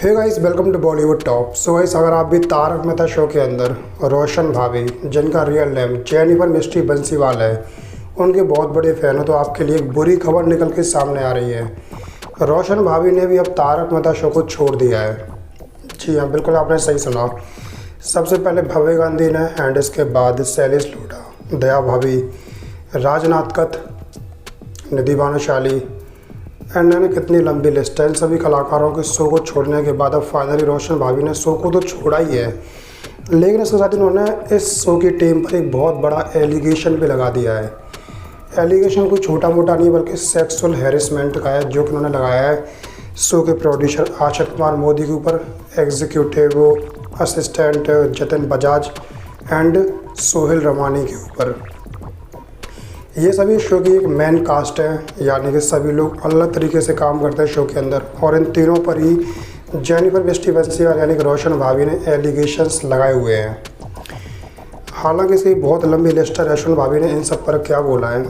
Hey guys, welcome to Bollywood top. So guys, अगर आप भी तारक मेहता शो के अंदर रोशन भाभी, जिनका real name Jennifer mystery Bansiwal है, उनके बहुत बड़े फ़ैन हो तो आपके लिए एक बुरी खबर निकल के सामने आ रही है। रोशन भाभी ने भी अब तारक मेहता शो को छोड़ दिया है। जी हाँ, बिल्कुल आपने सही सुना। सबसे पहले भव्य गांधी ने एंड इसके बाद शैलेश लोढ़ा, दया भाभी, राजनाथ कथ, निधि भानुशाली एंड ने कितनी लंबी लिस्ट है। इन सभी कलाकारों के शो को छोड़ने के बाद अब फाइनली रोशन भाभी ने शो को तो छोड़ा ही है, लेकिन इसके साथ इन्होंने इस शो की टीम पर एक बहुत बड़ा एलिगेशन भी लगा दिया है। एलिगेशन कोई छोटा मोटा नहीं बल्कि सेक्सुअल हैरेसमेंट का है, जो कि उन्होंने लगाया है शो के प्रोड्यूसर आशिक कुमार मोदी के ऊपर, executive assistant Jatin Bajaj and Sohail Ramani के ऊपर। ये सभी शो की एक मेन कास्ट है, यानी कि सभी लोग अलग तरीके से काम करते हैं शो के अंदर, और इन तीनों पर ही जेनिफर मिस्ट्री बंसीवाल यानी कि रोशन भाभी ने एलिगेशंस लगाए हुए हैं। हालांकि इसकी बहुत लंबी लिस्ट है, रोशन भाभी ने इन सब पर क्या बोला है।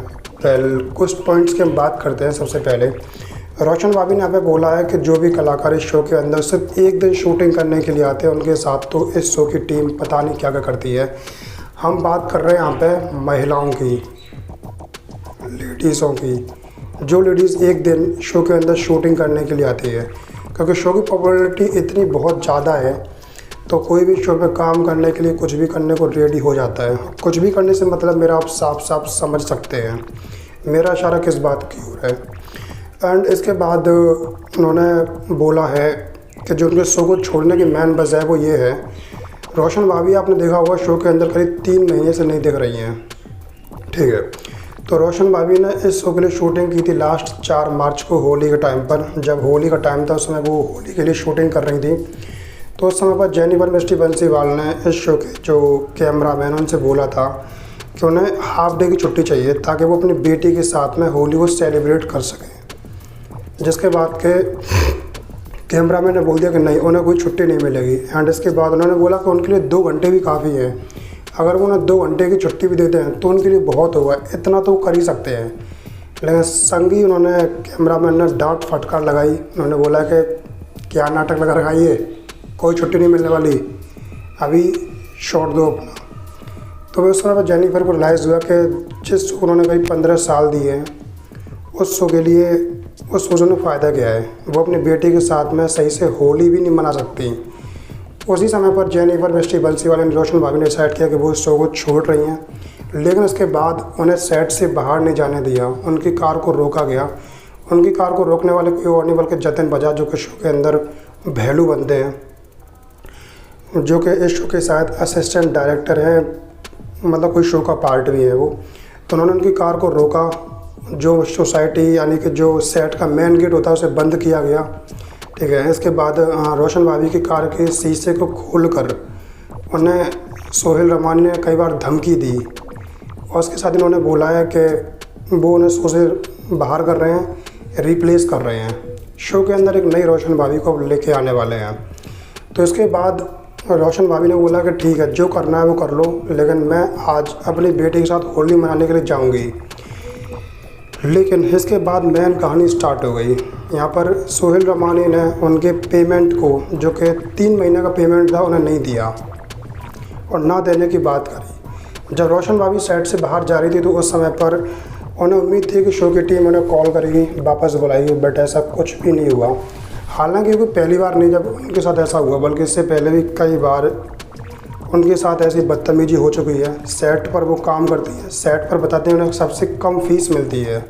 कुछ पॉइंट्स की हम बात करते हैं। सबसे पहले रोशन भाभी ने यहाँ पे बोला है कि जो भी कलाकार इस शो के अंदर सिर्फ एक दिन शूटिंग करने के लिए आते हैं, उनके साथ तो इस शो की टीम पता नहीं क्या क्या करती है। हम बात कर रहे हैं यहाँ पे महिलाओं की, लेडीज़ों की, जो लेडीज़ एक दिन शो के अंदर शूटिंग करने के लिए आती है, क्योंकि शो की पॉपुलैरिटी इतनी बहुत ज़्यादा है तो कोई भी शो पे काम करने के लिए कुछ भी करने को रेडी हो जाता है। कुछ भी करने से मतलब मेरा आप साफ साफ समझ सकते हैं मेरा इशारा किस बात की ओर है। एंड इसके बाद उन्होंने बोला है कि जो उनके शो को छोड़ने की मेन वजह है वो ये है, रोशन भाभी आपने देखा होगा शो के अंदर करीब 3 महीने से नहीं दिख रही हैं, ठीक है। तो रोशन भाभी ने इस शो के लिए शूटिंग की थी लास्ट 4 मार्च को, होली के टाइम पर। जब होली का टाइम था उस समय वो होली के लिए शूटिंग कर रही थी। तो उस समय पर जेनिफर मिस्ट्री बंसीवाल ने इस शो के जो कैमरामैन उनसे बोला था कि उन्हें हाफ डे की छुट्टी चाहिए ताकि वो अपनी बेटी के साथ में होली को सेलिब्रेट कर सकें। जिसके बाद के कैमरामैन ने बोल दिया कि नहीं, उन्हें कोई छुट्टी नहीं मिलेगी। एंड इसके बाद उन्होंने बोला कि उनके लिए 2 घंटे भी काफ़ी है, अगर वो उन्हें 2 घंटे की छुट्टी भी देते हैं तो उनके लिए बहुत होगा, इतना तो कर ही सकते हैं। लेकिन संगी उन्होंने कैमरामैन ने डांट फटकार लगाई। उन्होंने बोला कि क्या नाटक लगा रखा है, कोई छुट्टी नहीं मिलने वाली, अभी शॉट दो अपना। तो उस समय पर जेनिफर को रिलाइज़ हुआ कि जिस शो उन्होंने करीब 15 साल दिए हैं उस शो के लिए उस शो ने फ़ायदा क्या है। वो अपनी बेटी के साथ में सही से होली भी नहीं मना सकती। उसी समय पर जेनिफर मिस्ट्री बंसीवाल ने रोशन भाभी ने डिसाइड किया कि वो इस शो को छोड़ रही हैं, लेकिन उसके बाद उन्हें सेट से बाहर नहीं जाने दिया। उनकी कार को रोका गया। उनकी कार को रोकने वाले कोई और नहीं बल्कि जतिन बजाज, जो कि शो के अंदर भैलू बनते हैं, जो कि इस शो के शायद असिस्टेंट डायरेक्टर हैं, मतलब कोई शो का पार्ट भी है वो। तो उन्होंने उनकी कार को रोका। जो सोसाइटी यानी कि जो सेट का मेन गेट होता है उसे बंद किया गया, ठीक है। इसके बाद रोशन भाभी की कार के शीशे को खोलकर उन्हें सोहेल रमानी ने कई बार धमकी दी, और उसके साथ इन्होंने बोला है कि वो उन्हें शो से बाहर कर रहे हैं, रिप्लेस कर रहे हैं। शो के अंदर एक नई रोशन भाभी को लेके आने वाले हैं। तो इसके बाद रोशन भाभी ने बोला कि ठीक है, जो करना है वो कर लो, लेकिन मैं आज अपनी बेटी के साथ होली मनाने के लिए जाऊँगी। लेकिन इसके बाद मेन कहानी स्टार्ट हो गई। यहाँ पर सोहेल रमानी ने उनके पेमेंट को, जो कि 3 महीने का पेमेंट था, उन्हें नहीं दिया और ना देने की बात करी। जब रोशन भाभी सेट से बाहर जा रही थी तो उस समय पर उन्हें उम्मीद थी कि शो की टीम उन्हें कॉल करेगी, वापस बुलाएगी, बट ऐसा कुछ भी नहीं हुआ। हालांकि कोई पहली बार नहीं जब उनके साथ ऐसा हुआ, बल्कि इससे पहले भी कई बार उनके साथ ऐसी बदतमीजी हो चुकी है। सेट पर वो काम करती है, सेट पर बताते हैं उन्हें सबसे कम फीस मिलती है।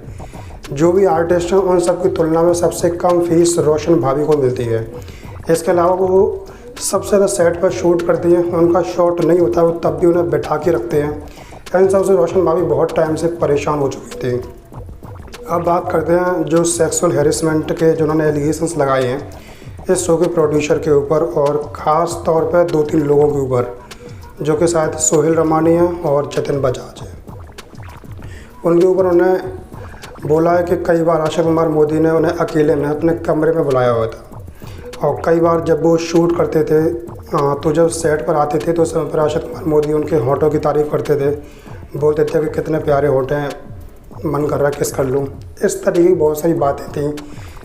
जो भी आर्टिस्ट हैं उन सब की तुलना में सबसे कम फीस रोशन भाभी को मिलती है। इसके अलावा वो सबसे ज़्यादा सेट पर शूट करती हैं, उनका शॉट नहीं होता वो तब भी उन्हें बैठा के रखते हैं। इन सबसे रोशन भाभी बहुत टाइम से परेशान हो चुकी थी। अब बात करते हैं जो सेक्सुअल हैरेसमेंट के जो उन्होंने एलिगेशंस लगाए हैं इस शो के प्रोड्यूसर के ऊपर, और ख़ास तौर पर 2-3 लोगों के ऊपर, जो कि शायद सोहेल रमानी हैं और जतिन बजाज हैं। उनके ऊपर उन्हें बोला है कि कई बार आशिक कुमार मोदी ने उन्हें अकेले में अपने कमरे में बुलाया हुआ था, और कई बार जब वो शूट करते थे तो जब सेट पर आते थे तो उस समय पर आशिक कुमार मोदी उनके होठों की तारीफ़ करते थे, बोलते थे कि कितने प्यारे होठ हैं, मन कर रहा है किस कर लूँ। इस तरीके की बहुत सारी बातें थी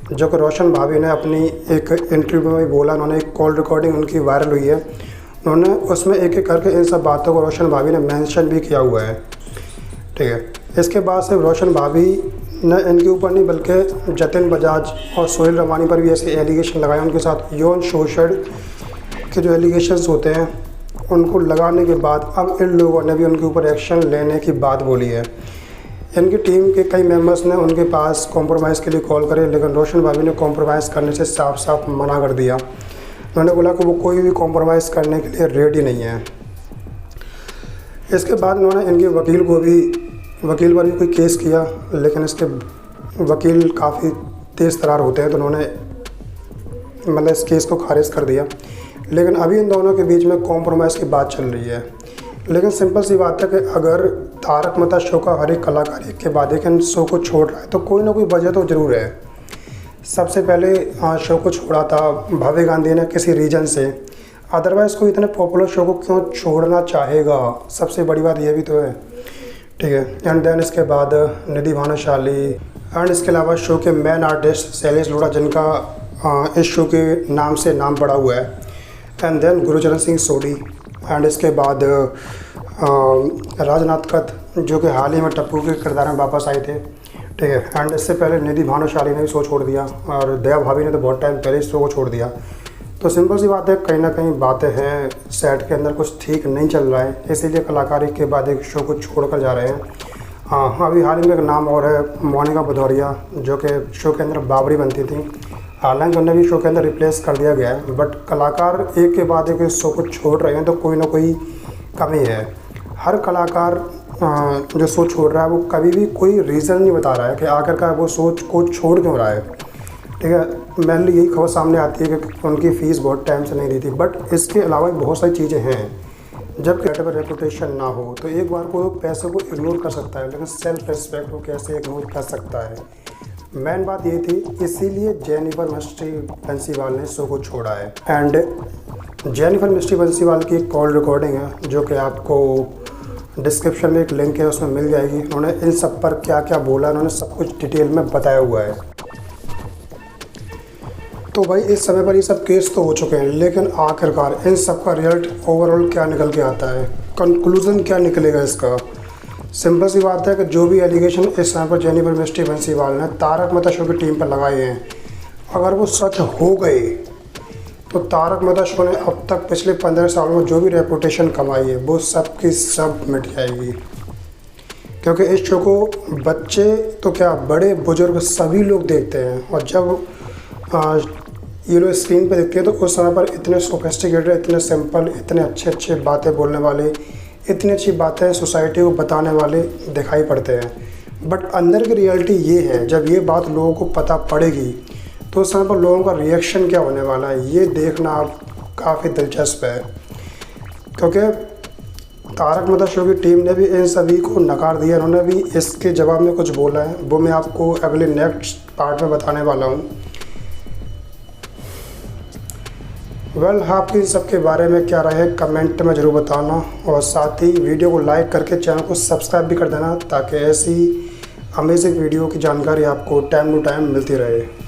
जो कि रोशन भाभी ने अपनी एक इंटरव्यू में भी बोला। उन्होंने एक कॉल रिकॉर्डिंग उनकी वायरल हुई है, उन्होंने उसमें एक एक करके इन सब बातों को रोशन भाभी ने मेंशन भी किया हुआ है। ठीक है, इसके बाद सिर्फ रोशन भाभी ने इनके ऊपर नहीं बल्कि जतिन बजाज और सोहेल रवानी पर भी ऐसे एलिगेशन लगाए। उनके साथ यौन शोषण के जो एलिगेशंस होते हैं उनको लगाने के बाद अब इन लोगों ने भी उनके ऊपर एक्शन लेने की बात बोली है। इनकी टीम के कई मेंबर्स ने उनके पास कॉम्प्रोमाइज़ के लिए कॉल करे, लेकिन रोशन भाभी ने कॉम्प्रोमाइज़ करने से साफ साफ मना कर दिया। उन्होंने बोला कि वो कोई भी कॉम्प्रोमाइज़ करने के लिए रेडी नहीं है। इसके बाद उन्होंने इनके वकील पर भी कोई केस किया, लेकिन इसके वकील काफ़ी तेज़ तरार होते हैं, तो उन्होंने मतलब इस केस को खारिज कर दिया। लेकिन अभी इन दोनों के बीच में कॉम्प्रोमाइज़ की बात चल रही है। लेकिन सिंपल सी बात है कि अगर तारक मेहता शो का हर एक कलाकार एक के बाद एक इन शो को छोड़ रहा है तो कोई ना कोई वजह तो ज़रूर है। सबसे पहले शो को छोड़ा था भव्य गांधी ने किसी रीजन से, अदरवाइज़ कोई इतने पॉपुलर शो को क्यों छोड़ना चाहेगा, सबसे बड़ी बात ये भी तो है। ठीक है, एंड देन इसके बाद निधि भानुशाली एंड इसके अलावा शो के मेन आर्टिस्ट शैलेश लोढ़ा जिनका इस शो के नाम से नाम पड़ा हुआ है, and then Gurcharan Singh Sodhi, and इसके बाद राजनाथ कत जो कि हाल ही में टप्पू के किरदार में वापस आए थे। ठीक है, एंड इससे पहले निधि भानुशाली ने भी शो छोड़ दिया और दया भाभी ने तो बहुत टाइम पहले इस शो को छोड़ दिया। तो सिंपल सी बात है, कहीं ना कहीं बातें हैं, सेट के अंदर कुछ ठीक नहीं चल रहा है, इसीलिए कलाकारी के बाद एक शो को छोड़ कर जा रहे हैं। हाँ, अभी हाल ही में एक नाम और है मोनिका भदौरिया, जो कि शो के अंदर बाबरी बनती थी, हालांकि उन्हें भी शो के अंदर रिप्लेस कर दिया गया है। बट कलाकार एक के बाद एक शो को छोड़ रहे हैं तो कोई ना कोई कमी है। हर कलाकार जो शो छोड़ रहा है वो कभी भी कोई रीज़न नहीं बता रहा है कि आखिरकार वो शो को छोड़ क्यों रहा है। ठीक है, मेनली यही खबर सामने आती है कि उनकी फ़ीस बहुत टाइम से नहीं दी थी, बट इसके अलावा बहुत सारी चीज़ें हैं। जब क्रिएटर रेपुटेशन ना हो तो एक बार को पैसे को इग्नोर कर सकता है, लेकिन सेल्फ रिस्पेक्ट को कैसे इग्नोर कर सकता है। मेन बात ये थी, इसीलिए जेनिफर मिस्ट्री बंसीवाल ने शो को छोड़ा है। एंड जेनिफर मिस्ट्री बंसीवाल की एक कॉल रिकॉर्डिंग है जो कि आपको डिस्क्रिप्शन में एक लिंक है, उसमें मिल जाएगी। उन्होंने इन सब पर क्या क्या बोला, उन्होंने सब कुछ डिटेल में बताया हुआ है। तो भाई इस समय पर ये सब केस तो हो चुके हैं, लेकिन आखिरकार इन सब का रिजल्ट ओवरऑल क्या निकल के आता है, कंक्लूज़न क्या निकलेगा इसका। सिंपल सी बात है कि जो भी एलिगेशन इस समय पर जेनिफर मिस्ट्री बंसीवाल ने तारक मेहता शो की टीम पर लगाए हैं, अगर वो सच हो गए तो तारक मेहता शो ने अब तक पिछले 15 सालों में जो भी रेपुटेशन कमाई है वो सब की सब मिट जाएगी। क्योंकि इस शो को बच्चे तो क्या बड़े बुजुर्ग सभी लोग देखते हैं, और जब ये लोग स्क्रीन पर देखते हैं तो उस समय पर इतने सोफिस्टिकेटेड, इतने सिंपल, इतने अच्छे बातें बोलने वाले, इतनी अच्छी बातें सोसाइटी को बताने वाले दिखाई पड़ते हैं। बट अंदर की रियलिटी ये है, जब ये बात लोगों को पता पड़ेगी तो उस समय पर लोगों का रिएक्शन क्या होने वाला है, ये देखना काफ़ी दिलचस्प है। क्योंकि तारक मेहता शो की टीम ने भी इन सभी को नकार दिया, उन्होंने भी इसके जवाब में कुछ बोला है, वो मैं आपको अगले नेक्स्ट पार्ट में बताने वाला हूँ। आपकी सब के बारे में क्या राय है कमेंट में ज़रूर बताना, और साथ ही वीडियो को लाइक करके चैनल को सब्सक्राइब भी कर देना, ताकि ऐसी अमेजिंग वीडियो की जानकारी आपको टाइम टू टाइम मिलती रहे।